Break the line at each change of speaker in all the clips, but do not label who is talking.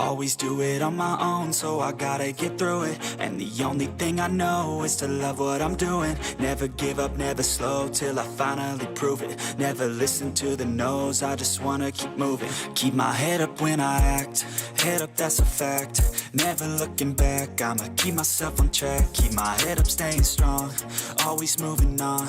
Always do it on my own, so I gotta get through it. And the only thing I know is to love what I'm doing. Never give up, never slow, till I finally prove it. Never listen to the no's, I just wanna keep moving. Keep my head up when I act, head up, that's a fact. Never looking back, I'ma keep myself on track. Keep my head up, staying strong, always moving on.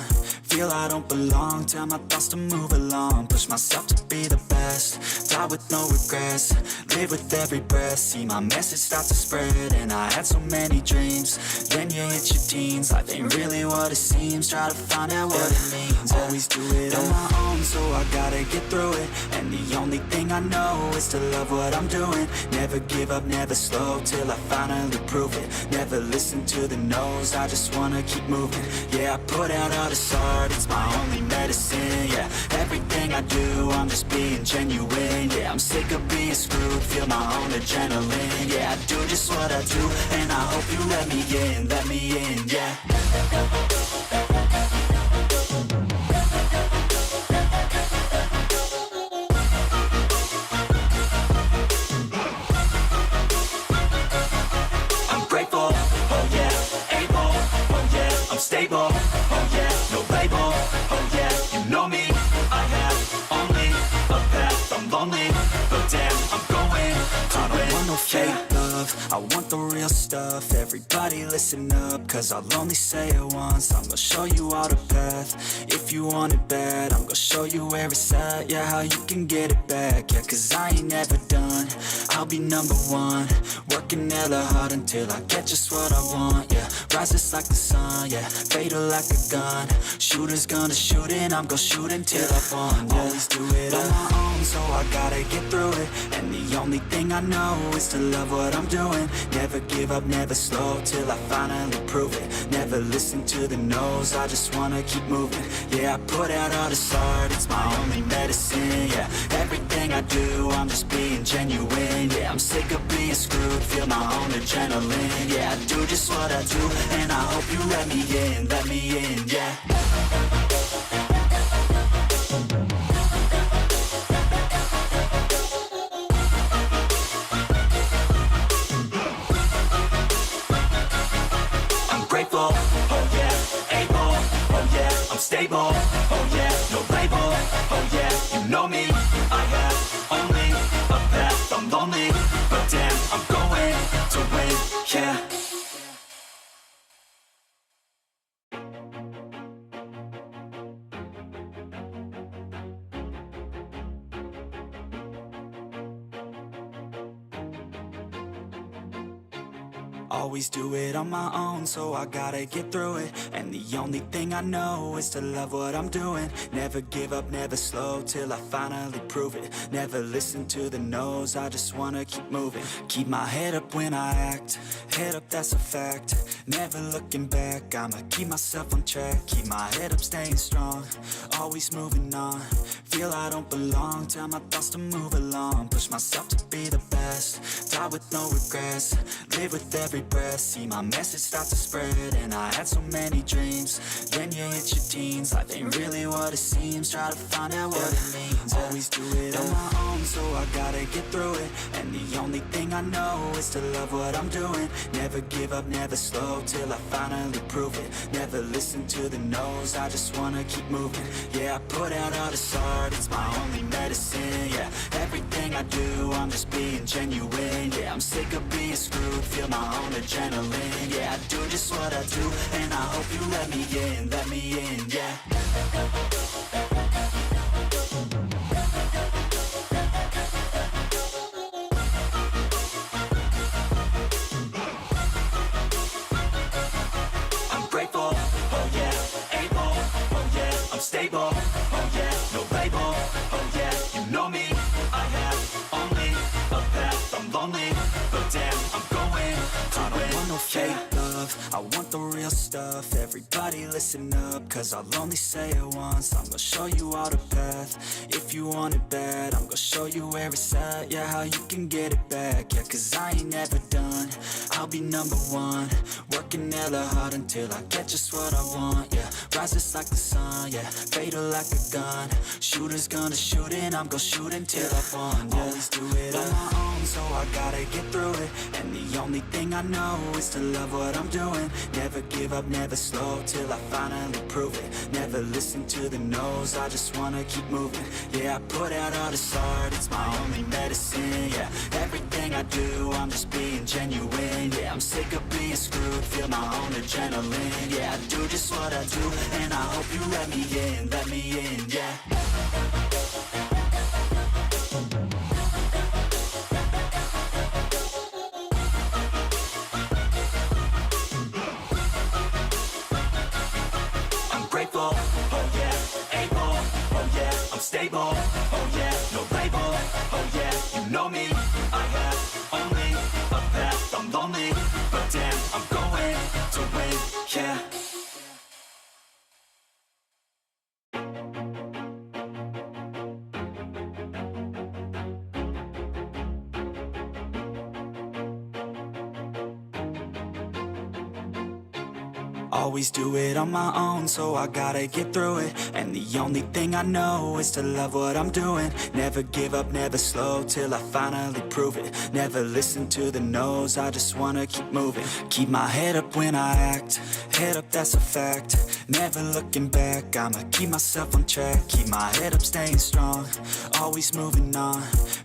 Feel I don't belong, tell my thoughts to move along. Push myself to be the best, die with no regrets. Live with every breath, see my message start to spread. And I had so many dreams, then you hit your teens. Life ain't really what it seems, try to find out what it means. Always do it on my own, so I gotta get through it. And the only thing I know is to love what I'm doing. Never give up, never slow, till I finally prove it. Never listen to the no's, I just wanna keep moving. Yeah, I put out all this art, it's my only medicine. Yeah, everything I do, I'm just being genuine. Yeah, I'm sick of being screwed, feel my own adrenaline. Yeah, I do just what I do, and I hope you let me in, yeah. I'm grateful, oh yeah, able, oh yeah, I'm stable, oh yeah, no label, oh yeah, you know me, I have only a path, I'm lonely, but damn, I'm going to win. I don't want no fake love, I want the real stuff. Everybody listen up, cause I'll only say it once. I'm gonna show you all the path, if you want it bad. I'm gonna show you where it's at, yeah, how you can get it back. Yeah, cause I ain't never done, I'll be number one. Working hella hard until I get just what I want, yeah. Rises like the sun, yeah, fatal like a gun. Shooters gonna shoot and I'm gonna shoot until I won, yeah. Always do it on my own, so I gotta get through it. And the only thing I know is to love what I'm doing. Never give up, never slow, till I finally prove it. Never listen to the no's, I just wanna keep moving. Yeah, I put out all this art, it's my only medicine. Yeah, everything I do, I'm just being genuine. Yeah, I'm sick of being screwed, feel my own adrenaline. Yeah, I do just what I do, and I hope you let me in, yeah. Grateful, oh yeah, able, oh yeah, I'm stable, oh yeah, no label, oh yeah, you know me, I have only a path, I'm lonely, but damn, I'm going to win, yeah. Always do it on my own, so I gotta get through it. And the only thing I know is to love what I'm doing. Never give up, never slow, till I finally prove it. Never listen to the no's, I just wanna keep moving. Keep my head up when I act, head up, that's a fact. Never looking back, I'ma keep myself on track. Keep my head up, staying strong, always moving on. Feel I don't belong, tell my thoughts to move along. Push myself to be the best, die with no regrets. Live with every breath, see my message start to spread. And I had so many dreams, then you hit your teens. Life ain't really what it seems, try to find out what it means. Always do it on my own, so I gotta get through it. And the only thing I know is to love what I'm doing. Never give up, never slow, till I finally prove it. Never listen to the no's, I just wanna keep moving. Yeah, I put out all this art, it's my only medicine. Yeah, everything I do, I'm just being genuine. Yeah, I'm sick of being screwed, feel my own adrenaline. Yeah, I do just what I do, and I hope you let me in, yeah. I'm grateful, oh yeah, able, oh yeah, I'm stable, oh yeah, no label, oh yeah, you know me, I have only a path, I'm lonely, but damn, I'm going to win. I don't want no fake love, I want the real stuff. Everybody listen up, cause I'll only say it once. I'm gonna show you all the path, if you want it bad. I'm gonna show you where it's at, yeah, how you can get it back. Yeah, cause I ain't never done, I'll be number one. Working hella hard until I get just what I want, yeah. Rises like the sun, yeah, fatal like a gun. Shooters gonna shoot and I'm gonna shoot until I won, yeah. Always do it on my own, so I gotta get through it. And the only thing I know is to love what I'm doing. Never give up, never slow, till I finally prove it. Never listen to the no's, I just wanna keep moving. Yeah, I put out all this art, it's my only medicine. Yeah, everything I do, I'm just being genuine. Yeah, I'm sick of being screwed, feel my own adrenaline. Yeah, I do just what I do, and I hope you let me in, yeah. Grateful, oh yeah, able, oh yeah, I'm stable, oh yeah, no label, oh yeah, you know me, I have only a path, I'm lonely, but damn, I'm going to win, yeah. Always do it on my own, so I gotta get through it. And the only thing I know is to love what I'm doing. Never give up, never slow, till I finally prove it. Never listen to the no's, I just wanna keep moving. Keep my head up when I act, head up, that's a fact. Never looking back, I'ma keep myself on track. Keep my head up, staying strong, always moving on.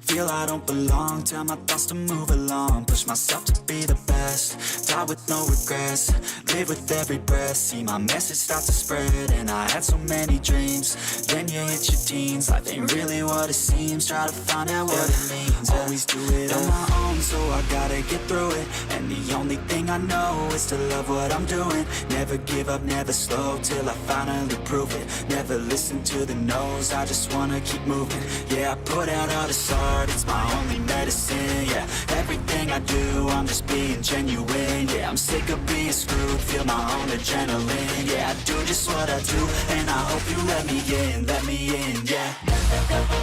Feel I don't belong, tell my thoughts to move along. Push myself to be the best, die with no regrets. Live with every breath, see my message start to spread. And I had so many dreams, then you hit your teens. Life ain't really what it seems, try to find out what it means. Always do it on my own, so I gotta get through it. And the only thing I know is to love what I'm doing. Never give up, never slow, till I finally prove it. Never listen to the no's, I just wanna keep moving. Yeah, I put out all this art, it's my only medicine. Yeah, everything I do, I'm just being genuine. Yeah, I'm sick of being screwed, feel my own adrenaline. Yeah, I do just what I do, and I hope you let me in, yeah.